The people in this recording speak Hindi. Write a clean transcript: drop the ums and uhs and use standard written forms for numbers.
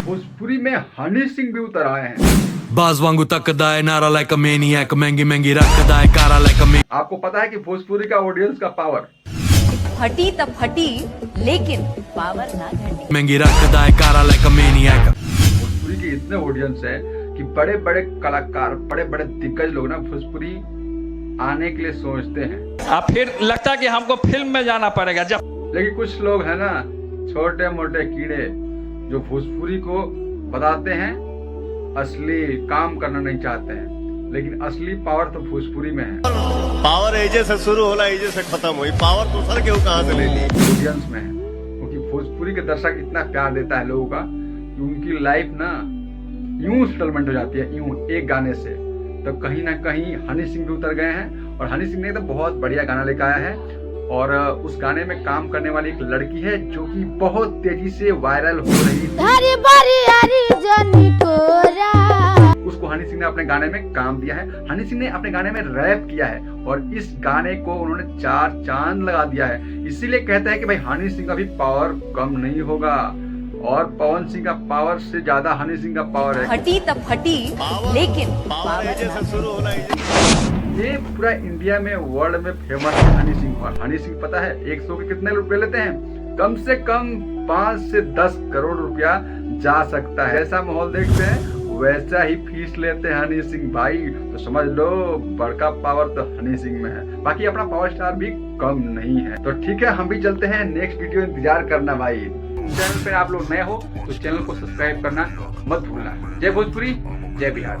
भोजपुरी में हनी सिंह भी उतर आए हैं। बाज वांगू तकदा है नारा लाइक अ मैनियक, महंगी महंगी रखदा है कारा लाइक अ आपको पता है कि भोजपुरी का ऑडियंस का पावर फटी तब फटी लेकिन पावर ना घटी। महंगी रखदा है कारा लाइक अ मैनियक। भोजपुरी के इतने ऑडियंस है कि बड़े बड़े कलाकार, बड़े बड़े दिग्गज लोग ना भोजपुरी आने के लिए सोचते हैं। अब फिर लगता है कि हमको फिल्म में जाना पड़ेगा। जब लेकिन कुछ लोग है ना, छोटे मोटे कीड़े जो भोजपुरी को बताते हैं असली काम करना नहीं चाहते हैं, लेकिन असली पावर तो भोजपुरी में है। पावर एजे से शुरू होला, एजे से खत्म हुई। पावर तो सर के कहां से ले ली? ऑडियंस में है, क्योंकि भोजपुरी के दर्शक इतना प्यार देता है लोगों का कि उनकी लाइफ ना यूं सेटलमेंट हो जाती है, यूं एक गाने से। तो कहीं ना कहीं हनी सिंह भी उतर गए हैं, और हनी सिंह ने तो बहुत बढ़िया गाना लेकर आया है। और उस गाने में काम करने वाली एक लड़की है जो कि बहुत तेजी से वायरल हो रही थी। उसको हनी सिंह ने अपने गाने में काम दिया है। हनी सिंह ने अपने गाने में रैप किया है, और इस गाने को उन्होंने 4 चांद लगा दिया है। इसीलिए कहते हैं कि भाई हनी सिंह का भी पावर कम नहीं होगा, और पवन सिंह का पावर से ज्यादा हनी सिंह का पावर है। फटी तब फटी लेकिन पावर एजे से शुरू होला, ये पूरा इंडिया में, वर्ल्ड में फेमस है हनी सिंह। और हनी सिंह पता है 1 शो के कितने रुपए लेते हैं? कम से कम 5 से 10 करोड़ रुपया जा सकता है। ऐसा माहौल देखते हैं वैसा ही फीस लेते हैं हनी सिंह भाई। तो समझ लो बड़का पावर तो हनी सिंह में है। बाकी अपना पावर स्टार भी कम नहीं है। तो ठीक है, हम भी चलते हैं, नेक्स्ट वीडियो इंतजार करना भाई। चैनल पे आप लोग नए हो तो चैनल को सब्सक्राइब करना मत भूलना। जय भोजपुरी, जय बिहार।